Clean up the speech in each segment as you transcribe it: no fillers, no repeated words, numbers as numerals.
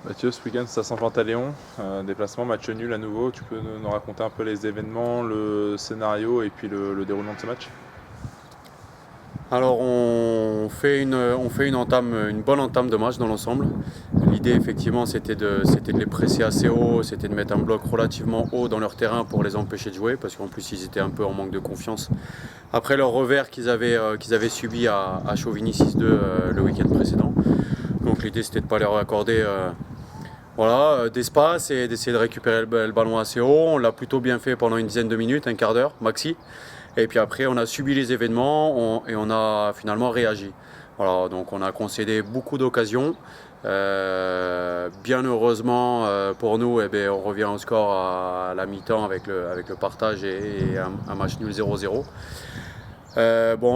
Mathieu, ce week-end c'est à Saint-Pantaléon, déplacement, match nul à nouveau. Tu peux nous raconter un peu les événements, le scénario et puis le déroulement de ce match? Alors on fait une bonne entame de match dans l'ensemble. L'idée effectivement c'était de les presser assez haut, c'était de mettre un bloc relativement haut dans leur terrain pour les empêcher de jouer, parce qu'en plus ils étaient un peu en manque de confiance après leur revers qu'ils avaient subi à Chauvigny 6-2 le week-end précédent. Donc l'idée c'était de ne pas leur accorder d'espace et d'essayer de récupérer le ballon assez haut. On l'a plutôt bien fait pendant une dizaine de minutes, un quart d'heure maxi. Et puis après, on a subi les événements et on a finalement réagi. Voilà, donc on a concédé beaucoup d'occasions. Bien heureusement pour nous, on revient au score à la mi-temps avec le partage et un match nul 0-0.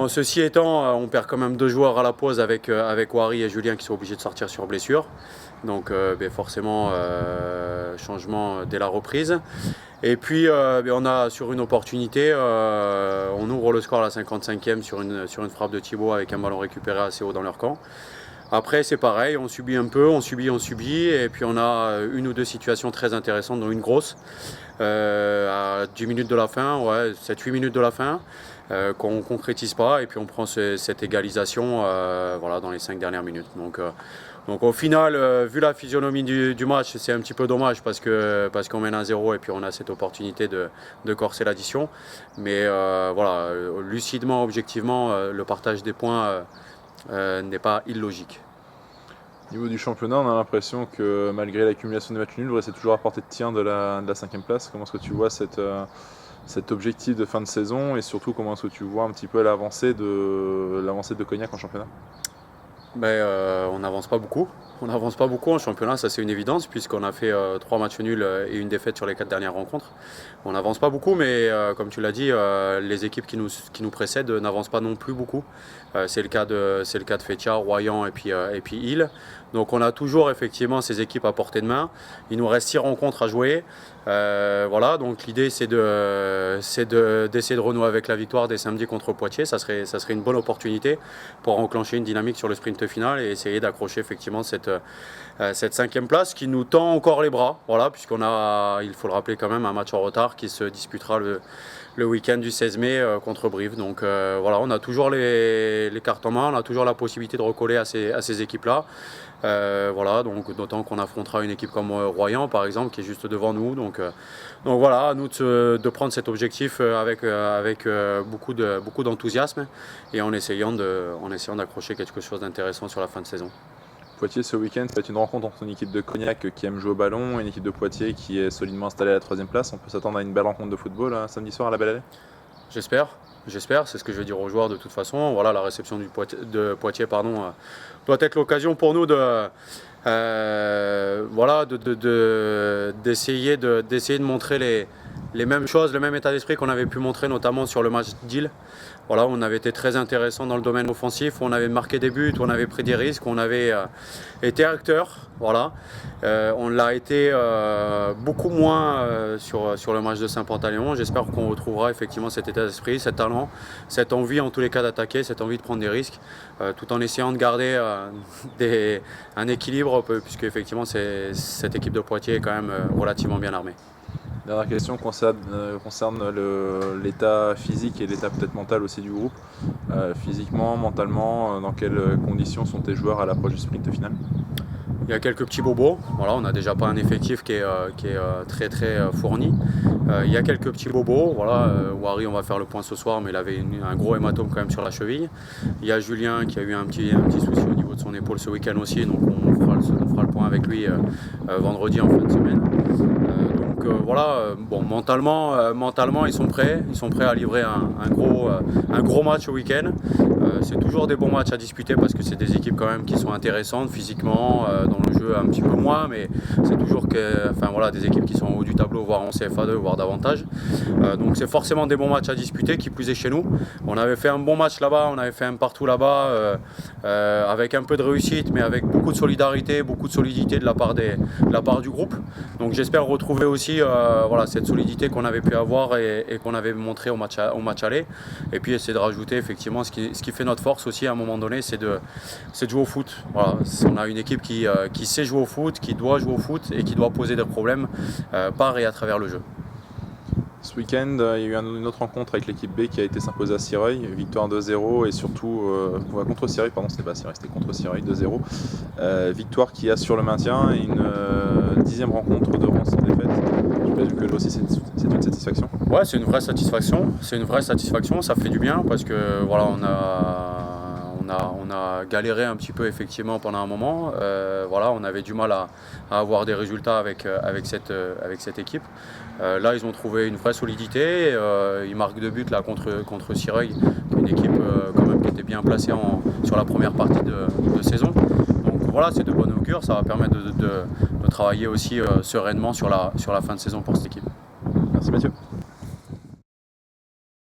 Ceci étant, on perd quand même 2 joueurs à la pause avec Wari et Julien qui sont obligés de sortir sur blessure. Donc forcément, changement dès la reprise. Et puis on a sur une opportunité, on ouvre le score à la 55e sur une frappe de Thibaut avec un ballon récupéré assez haut dans leur camp. Après c'est pareil, on subit un peu, on subit, et puis on a une ou deux situations très intéressantes, dont une grosse à 10 minutes de la fin, 7-8 minutes de la fin, qu'on ne concrétise pas, et puis on prend cette égalisation dans les 5 dernières minutes. Donc au final, vu la physionomie du match, c'est un petit peu dommage parce qu'on mène 1-0 et puis on a cette opportunité de corser l'addition. Mais lucidement, objectivement, le partage des points n'est pas illogique. Au niveau du championnat, on a l'impression que malgré l'accumulation des matchs nuls, vous restez toujours à portée de tir de la 5e place. Comment est-ce que tu vois cet objectif de fin de saison, et surtout comment est-ce que tu vois un petit peu l'avancée de Cognac en championnat? On n'avance pas beaucoup. On n'avance pas beaucoup en championnat, ça c'est une évidence, puisqu'on a fait 3 matchs nuls et une défaite sur les 4 dernières rencontres. On n'avance pas beaucoup, mais comme tu l'as dit, les équipes qui nous précèdent n'avancent pas non plus beaucoup. C'est le cas de Fétia, Royan et puis Ile. Donc on a toujours effectivement ces équipes à portée de main. Il nous reste 6 rencontres à jouer. Donc l'idée c'est d'essayer de renouer avec la victoire dès samedi contre Poitiers. Ça serait une bonne opportunité pour enclencher une dynamique sur le sprint final et essayer d'accrocher effectivement cette 5e place qui nous tend encore les bras. Voilà, puisqu'on a, il faut le rappeler quand même, un match en retard qui se disputera le week-end du 16 mai contre Brive. Donc on a toujours les cartes en main, on a toujours la possibilité de recoller à ces équipes-là. Donc d'autant qu'on affrontera une équipe comme Royan par exemple qui est juste devant nous. Donc voilà, à nous de prendre cet objectif avec beaucoup d'enthousiasme et en essayant d'accrocher quelque chose d'intéressant sur la fin de saison. Poitiers ce week-end, ça va être une rencontre entre une équipe de Cognac qui aime jouer au ballon et une équipe de Poitiers qui est solidement installée à la 3e place. On peut s'attendre à une belle rencontre de football samedi soir à la Belle Allée? J'espère, c'est ce que je vais dire aux joueurs de toute façon. Voilà, la réception de Poitiers doit être l'occasion pour nous d'essayer de montrer les mêmes choses, le même état d'esprit qu'on avait pu montrer notamment sur le match d'Ille. Voilà, on avait été très intéressant dans le domaine offensif, on avait marqué des buts, on avait pris des risques, on avait été acteur. Voilà. On l'a été beaucoup moins sur le match de Saint-Pantaléon. J'espère qu'on retrouvera effectivement cet état d'esprit, cet talent, cette envie en tous les cas d'attaquer, cette envie de prendre des risques, tout en essayant de garder un équilibre, puisque effectivement cette équipe de Poitiers est quand même relativement bien armée. Dernière question concerne l'état physique et l'état peut-être mental aussi du groupe. Physiquement, mentalement, dans quelles conditions sont tes joueurs à l'approche du sprint final? Il y a quelques petits bobos. Voilà, on n'a déjà pas un effectif qui est très très fourni. Il y a quelques petits bobos. Wari, on va faire le point ce soir, mais il avait un gros hématome quand même sur la cheville. Il y a Julien qui a eu un petit souci au niveau de son épaule ce week-end aussi, donc on fera le point avec lui vendredi en fin de semaine. Mentalement ils sont prêts à livrer un gros match au week-end. C'est toujours des bons matchs à disputer parce que c'est des équipes quand même qui sont intéressantes physiquement, dans le jeu un petit peu moins, mais c'est toujours des équipes qui sont en haut du tableau, voire en CFA2, voire davantage. Donc c'est forcément des bons matchs à disputer, qui plus est chez nous. On avait fait un bon match là-bas, on avait fait un partout là-bas, avec un peu de réussite, mais avec beaucoup de solidarité, beaucoup de solidité de la part du groupe. Donc j'espère retrouver aussi aussi voilà, cette solidité qu'on avait pu avoir et qu'on avait montré au match aller. Et puis essayer de rajouter effectivement ce qui fait notre force aussi à un moment donné, c'est de jouer au foot. Voilà, on a une équipe qui sait jouer au foot, qui doit jouer au foot et qui doit poser des problèmes par et à travers le jeu. Ce week-end, il y a eu une autre rencontre avec l'équipe B qui a été s'imposer à Sireuil, victoire 2-0 et surtout contre Sireuil, pardon, c'était pas Sireuil, c'était contre Sireuil 2-0. Victoire qui assure le maintien et une 10e rencontre de rang sans défaite. J'imagine que là aussi c'est une satisfaction. Ouais, c'est une vraie satisfaction. C'est une vraie satisfaction. Ça fait du bien parce que voilà, on a galéré un petit peu effectivement pendant un moment. Voilà, on avait du mal à avoir des résultats avec cette équipe. Là, ils ont trouvé une vraie solidité. Ils marquent 2 buts là contre Sireuil, une équipe quand même qui était bien placée sur la première partie de saison. Donc voilà, c'est de bon augure. Ça va permettre de travailler aussi sereinement sur la fin de saison pour cette équipe. Merci Mathieu.